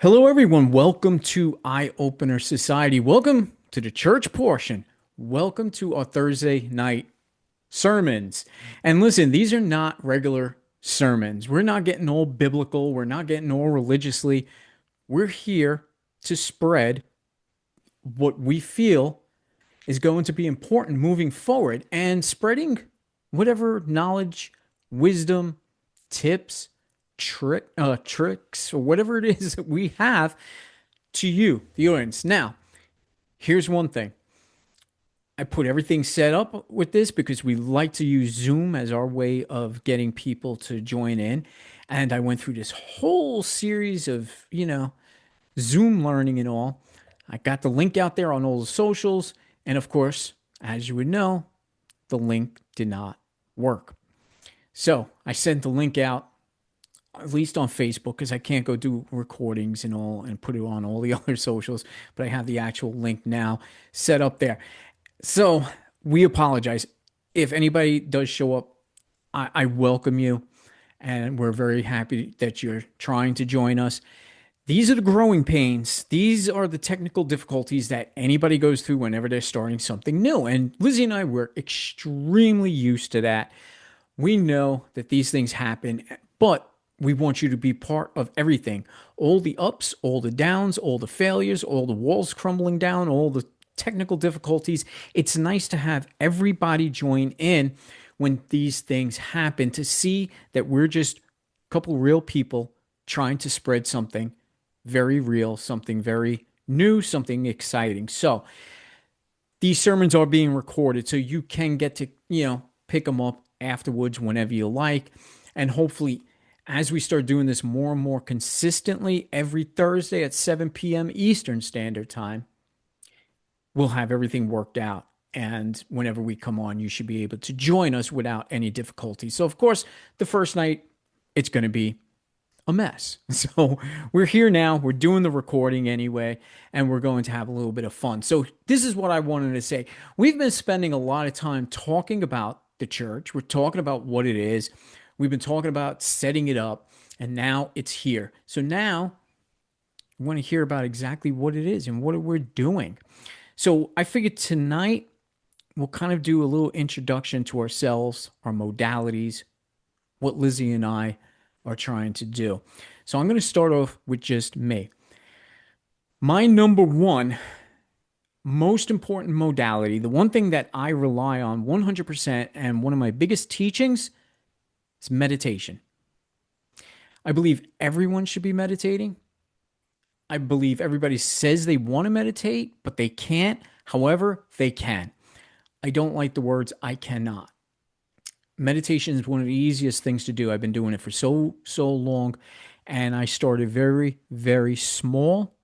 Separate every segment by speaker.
Speaker 1: Hello, everyone. Welcome to Eye Opener Society. Welcome to the church portion. Welcome to our Thursday night sermons. And listen, these are not regular sermons. We're not getting all biblical. We're not getting all religiously. We're here to spread what we feel is going to be important moving forward and spreading whatever knowledge, wisdom, tips, tricks, or whatever it is that we have to you, the audience. Now, here's one thing. I put everything set up with this because we like to use Zoom as our way of getting people to join in. And I went through this whole series of, Zoom learning and all. I got the link out there on all the socials. And of course, as you would know, the link did not work. So I sent the link out, at least on Facebook, because I can't go do recordings and all and put it on all the other socials. But I have the actual link now set up there. So we apologize. If anybody does show up, I welcome you. And we're very happy that you're trying to join us. These are the growing pains. These are the technical difficulties that anybody goes through whenever they're starting something new. And Lizzie and I were extremely used to that. We know that these things happen, but we want you to be part of everything. All the ups, all the downs, all the failures, all the walls crumbling down, all the technical difficulties. It's nice to have everybody join in when these things happen to see that we're just a couple real people trying to spread something very real, something very new, something exciting. So these sermons are being recorded so you can get to, pick them up afterwards whenever you like. And hopefully, as we start doing this more and more consistently every Thursday at 7 p.m. Eastern Standard Time, we'll have everything worked out. And whenever we come on, you should be able to join us without any difficulty. So, of course, the first night, it's going to be a mess. So we're here now. We're doing the recording anyway, and we're going to have a little bit of fun. So this is what I wanted to say. We've been spending a lot of time talking about the church. We're talking about what it is. We've been talking about setting it up, and now it's here. So now we want to hear about exactly what it is and what we're doing. So I figured tonight we'll kind of do a little introduction to ourselves, our modalities, what Lizzie and I are trying to do. So I'm going to start off with just me. My number one most important modality, the one thing that I rely on 100% and one of my biggest teachings is meditation. I believe everyone should be meditating. I believe everybody says they want to meditate, but they can't. However, they can. I don't like the words I cannot. Meditation is one of the easiest things to do. I've been doing it for so long, and I started very, very small,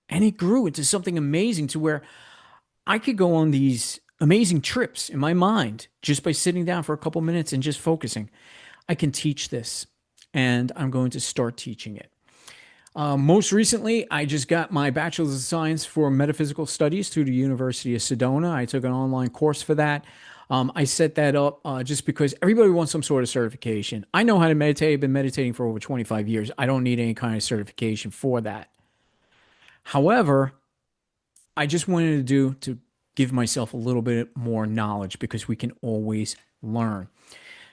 Speaker 1: and it grew into something amazing to where I could go on these amazing trips in my mind just by sitting down for a couple minutes and just focusing. I can teach this, and I'm going to start teaching it. Most recently, I just got my Bachelor's of Science for Metaphysical Studies through the University of Sedona. I took an online course for that. I set that up just because everybody wants some sort of certification. I know how to meditate. I've been meditating for over 25 years. I don't need any kind of certification for that. However, I just wanted to give myself a little bit more knowledge because we can always learn.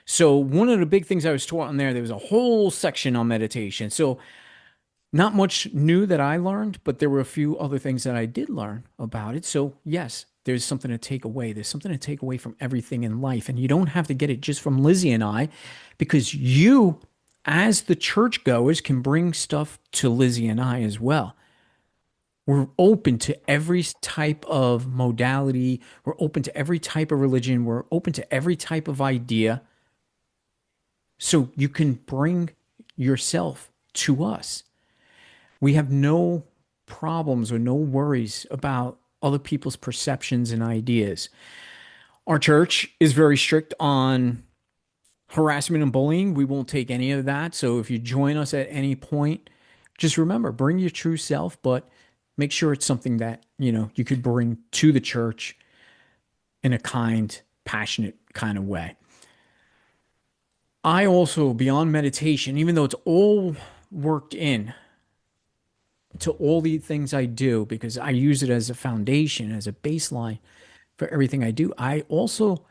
Speaker 1: So one of the big things I was taught on there was a whole section on meditation. So not much new that I learned, but there were a few other things that I did learn about it. So yes, there's something to take away. There's something to take away from everything in life. And you don't have to get it just from Lizzie and I, because you, as the churchgoers, can bring stuff to Lizzie and I as well. We're open to every type of modality. We're open to every type of religion. We're open to every type of idea. So you can bring yourself to us. We have no problems or no worries about other people's perceptions and ideas. Our church is very strict on harassment and bullying. We won't take any of that. So if you join us at any point, just remember, bring your true self, but make sure it's something that, you could bring to the church in a kind, passionate kind of way. I also, beyond meditation, even though it's all worked in, to all the things I do because I use it as a foundation, as a baseline for everything I do. I also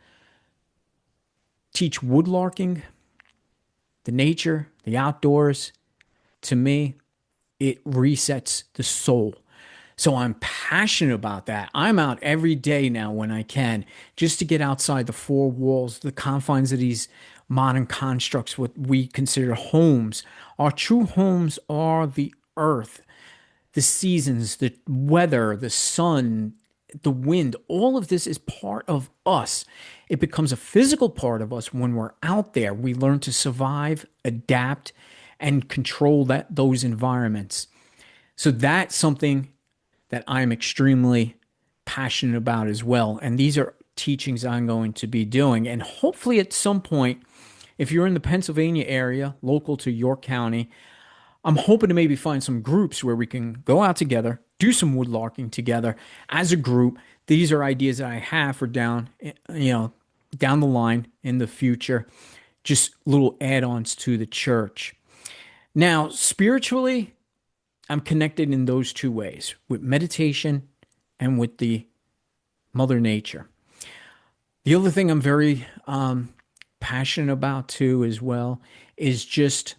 Speaker 1: teach woodlarking, the nature, the outdoors. To me, it resets the soul. So I'm passionate about that. I'm out every day now when I can, just to get outside the four walls, the confines of these modern constructs, what we consider homes. Our true homes are the earth, the seasons, the weather, the sun, the wind. All of this is part of us. It becomes a physical part of us when we're out there. We learn to survive, adapt, and control those environments. So that's something that I'm extremely passionate about as well. And these are teachings I'm going to be doing. And hopefully, at some point, if you're in the Pennsylvania area, local to York County, I'm hoping to maybe find some groups where we can go out together, do some woodlarking together as a group. These are ideas that I have for down the line in the future, just little add ons to the church. Now, spiritually, I'm connected in those two ways with meditation and with the Mother Nature. The other thing I'm very passionate about too, as well, is just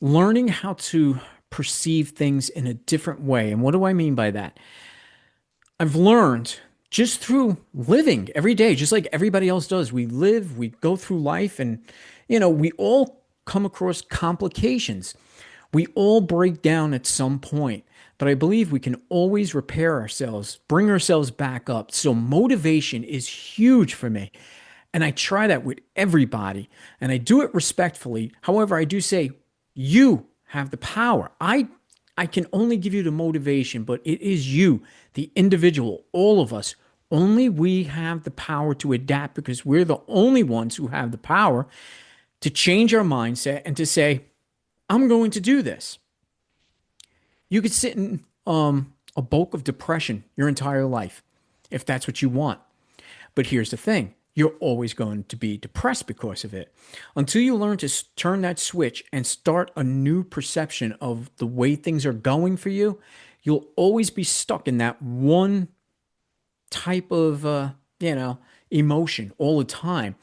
Speaker 1: learning how to perceive things in a different way. And what do I mean by that? I've learned just through living every day, just like everybody else does. We live, we go through life, and, we all come across complications. We all break down at some point, but I believe we can always repair ourselves, bring ourselves back up. So motivation is huge for me. And I try that with everybody, and I do it respectfully. However, I do say, you have the power. I can only give you the motivation, but it is you, the individual, all of us. Only we have the power to adapt because we're the only ones who have the power to change our mindset and to say, I'm going to do this. You could sit in a bulk of depression your entire life if that's what you want. But here's the thing, you're always going to be depressed because of it. Until you learn to turn that switch and start a new perception of the way things are going for you, you'll always be stuck in that one type of, emotion all the time.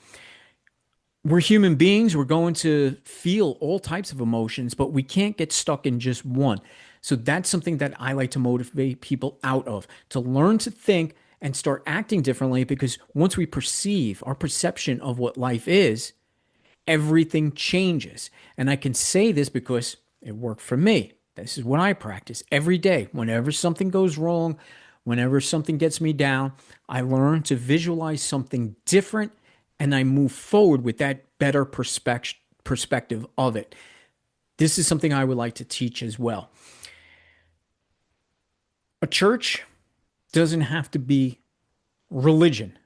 Speaker 1: We're human beings. We're going to feel all types of emotions, but we can't get stuck in just one. So that's something that I like to motivate people out of, to learn to think and start acting differently, because once we perceive our perception of what life is, everything changes. And I can say this because it worked for me. This is what I practice every day. Whenever something goes wrong, whenever something gets me down, I learn to visualize something different and I move forward with that better perspective of it. This is something I would like to teach as well. A church doesn't have to be religion.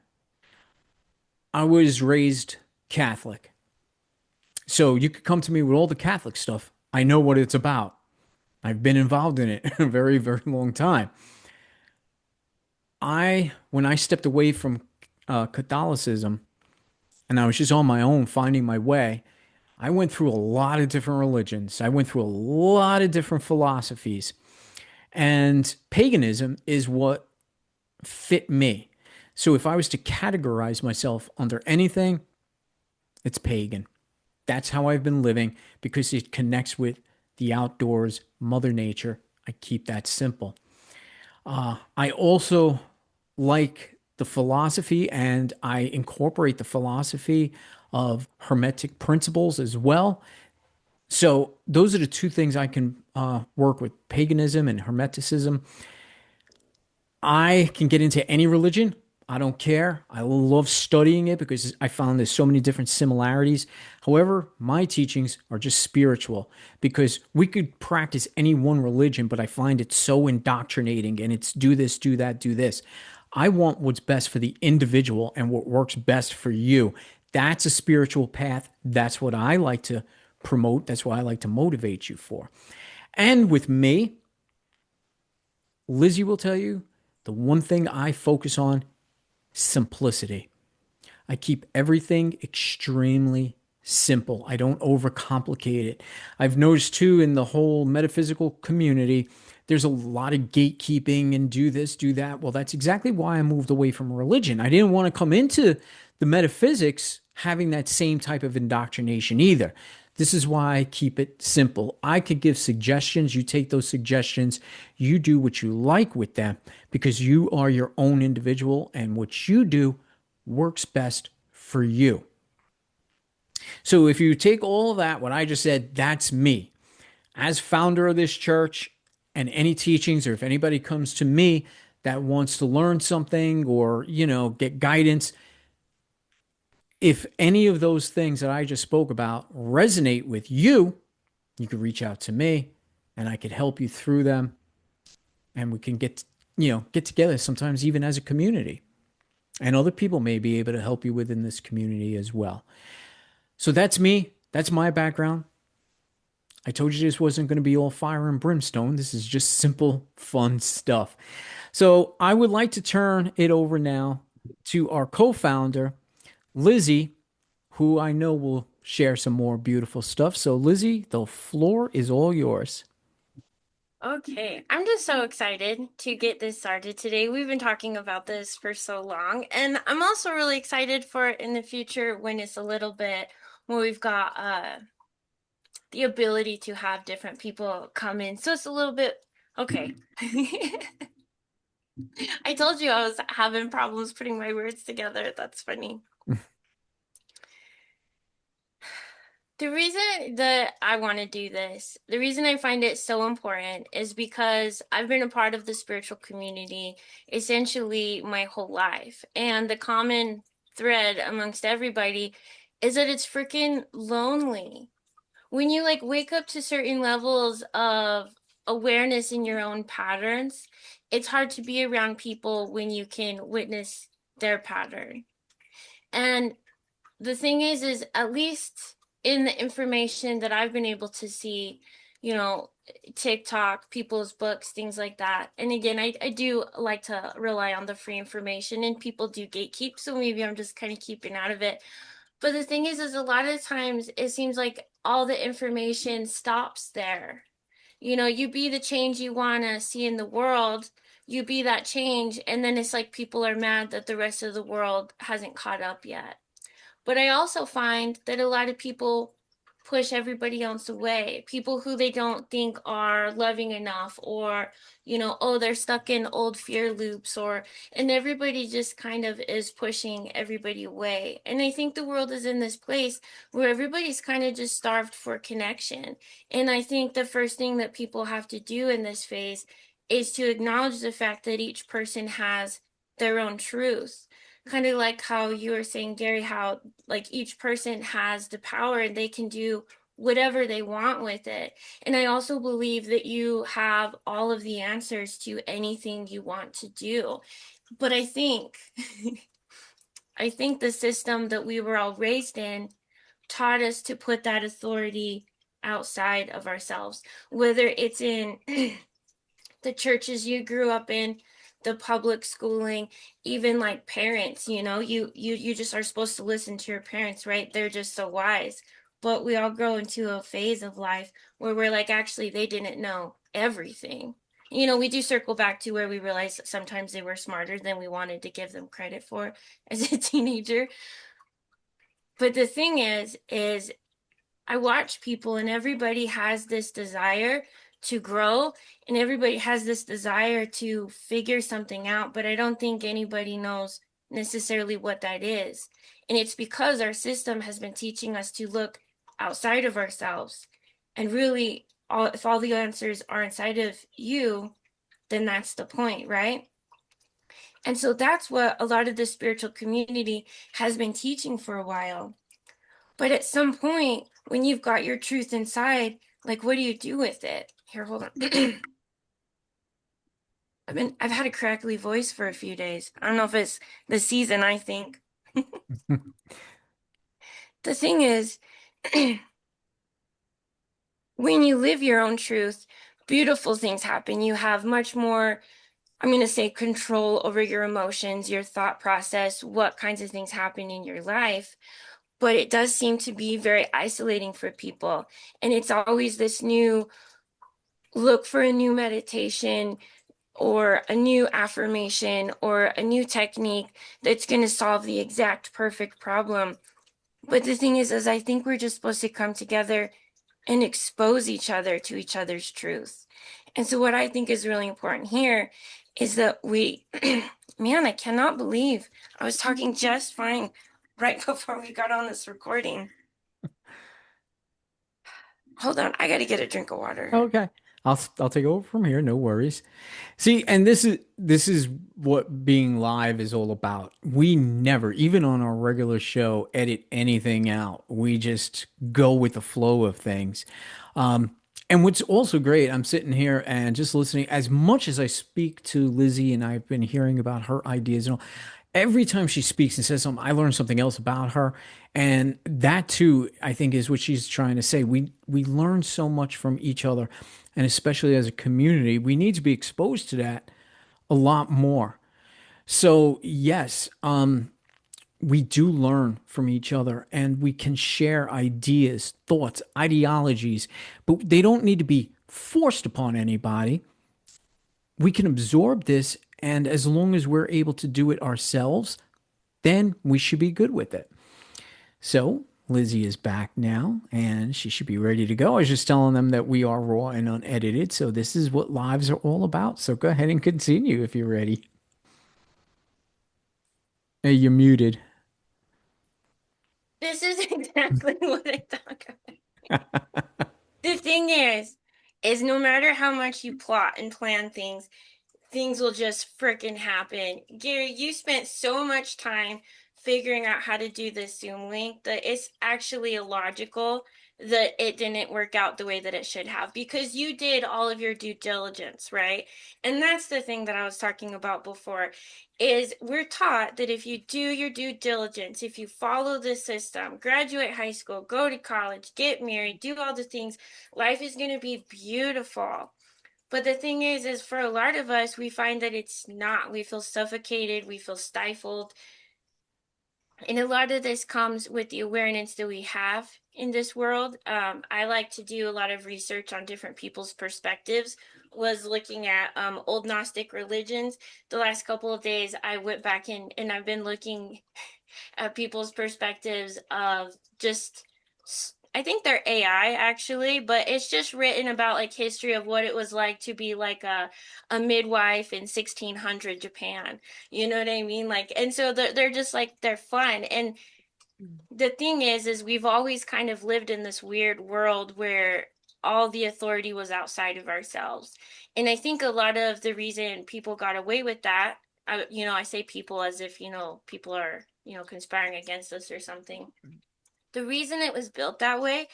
Speaker 1: I was raised Catholic. So you could come to me with all the Catholic stuff. I know what it's about. I've been involved in it a very, very long time. When I stepped away from Catholicism and I was just on my own finding my way, I went through a lot of different religions. I went through a lot of different philosophies. And paganism is what fit me. So if I was to categorize myself under anything, it's pagan. That's how I've been living because it connects with the outdoors, Mother Nature. I keep that simple. I also like the philosophy and I incorporate the philosophy of Hermetic principles as well. So those are the two things I can work with, paganism and Hermeticism. I can get into any religion. I don't care. I love studying it because I found there's so many different similarities. However, my teachings are just spiritual because we could practice any one religion, but I find it so indoctrinating and it's do this, do that, do this. I want what's best for the individual and what works best for you. That's a spiritual path. That's what I like to promote. That's what I like to motivate you for. And with me, Lizzie will tell you the one thing I focus on: simplicity. I keep everything extremely simple. I don't overcomplicate it. I've noticed too in the whole metaphysical community, there's a lot of gatekeeping and do this, do that. Well, that's exactly why I moved away from religion. I didn't want to come into the metaphysics having that same type of indoctrination either. This is why I keep it simple. I could give suggestions. You take those suggestions, you do what you like with them because you are your own individual and what you do works best for you. So if you take all of that, what I just said, that's me. As founder of this church and any teachings, or if anybody comes to me that wants to learn something or, get guidance, if any of those things that I just spoke about resonate with you, you could reach out to me and I could help you through them and we can get together sometimes even as a community. And other people may be able to help you within this community as well. So that's me. That's my background. I told you this wasn't going to be all fire and brimstone. This is just simple, fun stuff. So I would like to turn it over now to our co founder, Lizzie, who I know will share some more beautiful stuff. So, Lizzie, the floor is all yours.
Speaker 2: Okay, I'm just so excited to get this started today. We've been talking about this for so long, and I'm also really excited for it in the future when it's a little bit when we've got the ability to have different people come in. So it's a little bit okay. I told you I was having problems putting my words together. That's funny. The reason that I want to do this, the reason I find it so important is because I've been a part of the spiritual community essentially my whole life. And the common thread amongst everybody is that it's freaking lonely. When you like wake up to certain levels of awareness in your own patterns, it's hard to be around people when you can witness their pattern. And the thing is at least in the information that I've been able to see, you know, TikTok, people's books, things like that. And again, I do like to rely on the free information and people do gatekeep, so maybe I'm just kind of keeping out of it. But the thing is a lot of times it seems like all the information stops there. You know, you be the change you want to see in the world, you be that change, and then it's like people are mad that the rest of the world hasn't caught up yet. But I also find that a lot of people push everybody else away. People who they don't think are loving enough, or, oh, they're stuck in old fear loops, and everybody just kind of is pushing everybody away. And I think the world is in this place where everybody's kind of just starved for connection. And I think the first thing that people have to do in this phase is to acknowledge the fact that each person has their own truth, kind of like how you were saying, Gary, how like each person has the power and they can do whatever they want with it. And I also believe that you have all of the answers to anything you want to do. But I think I think the system that we were all raised in taught us to put that authority outside of ourselves, whether it's in the churches you grew up in, the public schooling, even like parents, you just are supposed to listen to your parents, right? They're just so wise. But we all grow into a phase of life where we're like, actually, they didn't know everything. We do circle back to where we realize that sometimes they were smarter than we wanted to give them credit for as a teenager. But the thing is I watch people and everybody has this desire to grow and everybody has this desire to figure something out, but I don't think anybody knows necessarily what that is. And it's because our system has been teaching us to look outside of ourselves. And really, if all the answers are inside of you, then that's the point, right? And so that's what a lot of the spiritual community has been teaching for a while. But at some point, when you've got your truth inside, like what do you do with it? Here, hold on. I've had a crackly voice for a few days. I don't know if it's the season, I think. The thing is, when you live your own truth, beautiful things happen. You have much more, I'm going to say, control over your emotions, your thought process, what kinds of things happen in your life. but it does seem to be very isolating for people. And it's always this new look for a new meditation or a new affirmation or a new technique that's going to solve the exact perfect problem. But the thing is I think we're just supposed to come together and expose each other to each other's truth. And so what I think is really important here is that we, man, I cannot believe I was talking just fine right before we got on this recording. Hold on, I gotta get a drink of water.
Speaker 1: Okay. I'll take over from here, no worries. See, and this is what being live is all about. We never, even on our regular show, edit anything out. We just go with the flow of things. Um, and what's also great, I'm sitting here and just listening. As much as I speak to Lizzie and I've been hearing about her ideas and all, every time she speaks and says something, I learn something else about her. And that too, I think, is what she's trying to say. We learn so much from each other, and especially as a community, we need to be exposed to that a lot more. So yes, we do learn from each other, and we can share ideas, thoughts, ideologies, but they don't need to be forced upon anybody. We can absorb this, and as long as we're able to do it ourselves, then we should be good with it. So Lizzie is back now and she should be ready to go. I was just telling them that we are raw and unedited. So this is what lives are all about. So go ahead and continue if you're ready. Hey, you're muted.
Speaker 2: This is exactly what I talk about. The thing is no matter how much you plot and plan things, things will just frickin' happen. Gary, you spent so much time figuring out how to do this Zoom link that it's actually illogical that it didn't work out the way that it should have because you did all of your due diligence, right? And that's the thing that I was talking about before is we're taught that if you do your due diligence, if you follow the system, graduate high school, go to college, get married, do all the things, life is going to be beautiful. But the thing is for a lot of us, we find that it's not. We feel suffocated, we feel stifled. And a lot of this comes with the awareness that we have in this world. I like to do a lot of research on different people's perspectives. Was looking at old Gnostic religions. The last couple of days, I went back in and I've been looking people's perspectives of just I think they're AI actually, but it's just written about like history of what it was like to be like a midwife in 1600 Japan. You know what I mean? Like, and so they're just like they're fun. And the thing is we've always kind of lived in this weird world where all the authority was outside of ourselves. And I think a lot of the reason people got away with that, I say people as if, people are, conspiring against us or something. The reason it was built that way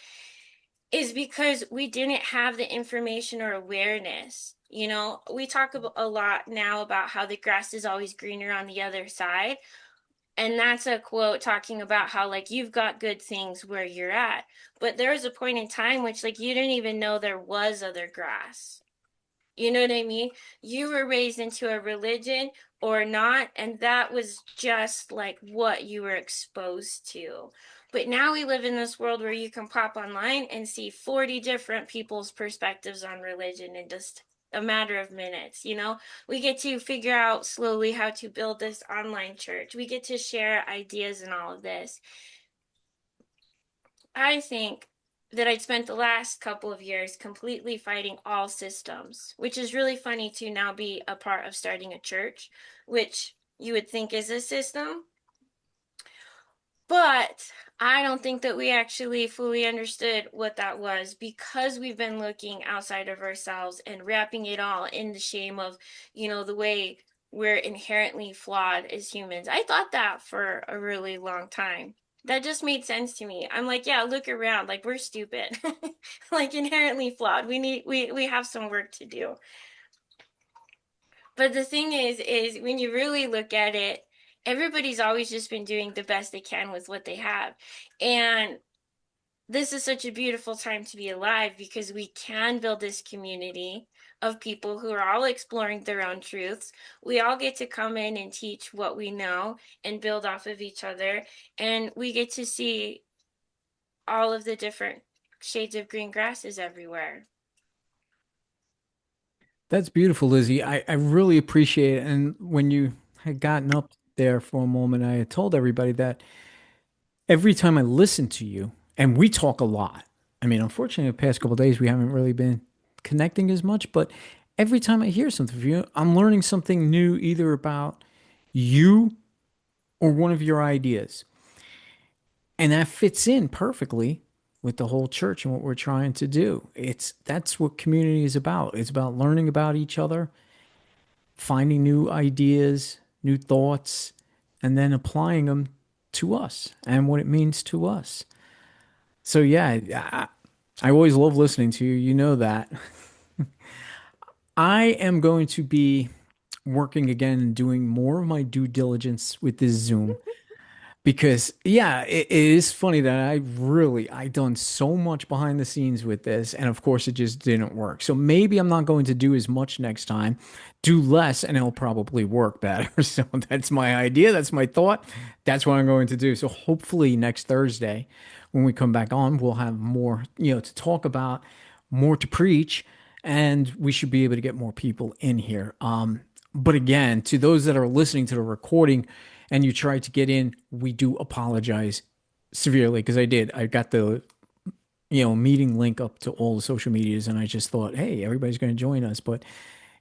Speaker 2: is because we didn't have the information or awareness. We talk a lot now about how the grass is always greener on the other side. And that's a quote talking about how like you've got good things where you're at. But there was a point in time which like you didn't even know there was other grass. You know what I mean? You were raised into a religion or not, and that was just like what you were exposed to. But now we live in this world where you can pop online and see 40 different people's perspectives on religion in just a matter of minutes. We get to figure out slowly how to build this online church. We get to share ideas and all of this. I think that I'd spent the last couple of years completely fighting all systems, which is really funny to now be a part of starting a church, which you would think is a system. But I don't think that we actually fully understood what that was because we've been looking outside of ourselves and wrapping it all in the shame of, the way we're inherently flawed as humans. I thought that for a really long time. That just made sense to me. I'm like, yeah, look around, like we're stupid. Like inherently flawed. We have some work to do. But the thing is when you really look at it, everybody's always just been doing the best they can with what they have. And this is such a beautiful time to be alive because we can build this community of people who are all exploring their own truths. We all get to come in and teach what we know and build off of each other. And we get to see all of the different shades of green grasses everywhere.
Speaker 1: That's beautiful, Lizzie. I really appreciate it. And when you had gotten up there for a moment, I had told everybody that every time I listen to you, and we talk a lot. I mean, unfortunately, the past couple of days we haven't really been connecting as much, but every time I hear something from you, I'm learning something new either about you or one of your ideas. And that fits in perfectly with the whole church and what we're trying to do. It's that's what community is about. It's about learning about each other, finding new ideas, new thoughts, and then applying them to us and what it means to us. So yeah, I always love listening to you. You know that. I am going to be working again and doing more of my due diligence with this Zoom. Because yeah, it is funny that I done so much behind the scenes with this, and of course it just didn't work. So maybe I'm not going to do as much next time, do less, and it'll probably work better. So that's my idea, that's my thought, that's what I'm going to do. So hopefully next Thursday, when we come back on, we'll have more, to talk about, more to preach, and we should be able to get more people in here. But again, to those that are listening to the recording and you try to get in, we do apologize severely because I did. I got the meeting link up to all the social medias, and I just thought, hey, everybody's going to join us, but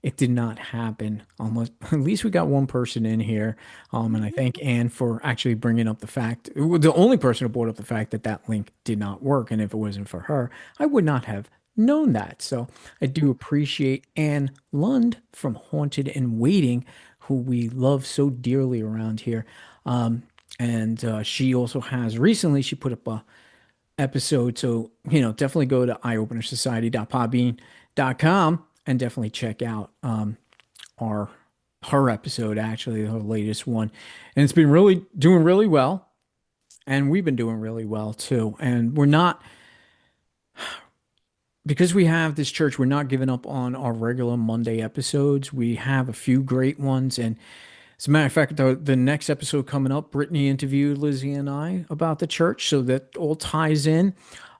Speaker 1: it did not happen. Almost, at least we got one person in here, and I thank Anne for actually bringing up the fact. The only person who brought up the fact that that link did not work, and if it wasn't for her, I would not have known that. So I do appreciate Anne Lund from Haunted and Waiting, who we love so dearly around here. And she also has recently she put up a episode. So, definitely go to eyeopenersociety.podbean.com and definitely check out our her episode, actually, her latest one. And it's been really doing really well. And we've been doing really well too. And we're not, because we have this church, we're not giving up on our regular Monday episodes. We have a few great ones. And as a matter of fact, the next episode coming up, Brittany interviewed Lizzie and I about the church, so that all ties in.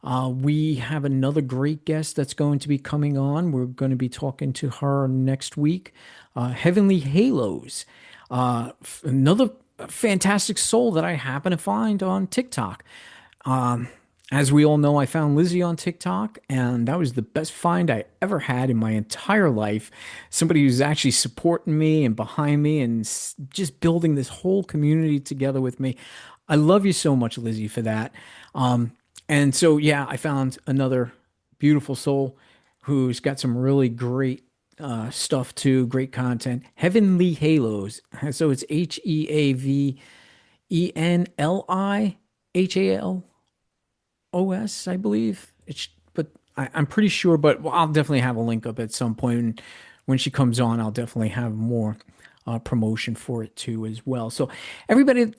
Speaker 1: We have another great guest that's going to be coming on. We're going to be talking to her next week. Heavenly Halos, another fantastic soul that I happen to find on TikTok. As we all know, I found Lizzie on TikTok, and that was the best find I ever had in my entire life. Somebody who's actually supporting me and behind me and just building this whole community together with me. I love you so much, Lizzie, for that. Um, and so, yeah, I found another beautiful soul who's got some really great stuff too, great content. Heavenly Halos. So it's HeavenlyHalos, I believe. But I'm pretty sure. But well, I'll definitely have a link up at some point. And when she comes on, I'll definitely have more promotion for it too as well. So everybody,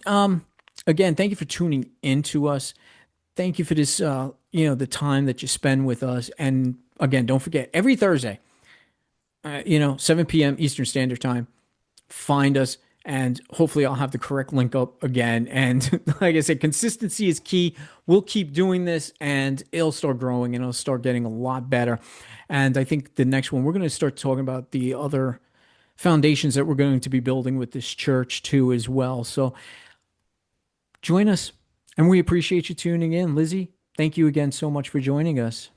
Speaker 1: again, thank you for tuning in to us. Thank you for this, the time that you spend with us. And again, don't forget every Thursday, 7 p.m. Eastern Standard Time, find us, and hopefully I'll have the correct link up again. And like I said, consistency is key. We'll keep doing this and it'll start growing and it'll start getting a lot better. And I think the next one, we're going to start talking about the other foundations that we're going to be building with this church too, as well. So join us, and we appreciate you tuning in. Lizzie, thank you again so much for joining us.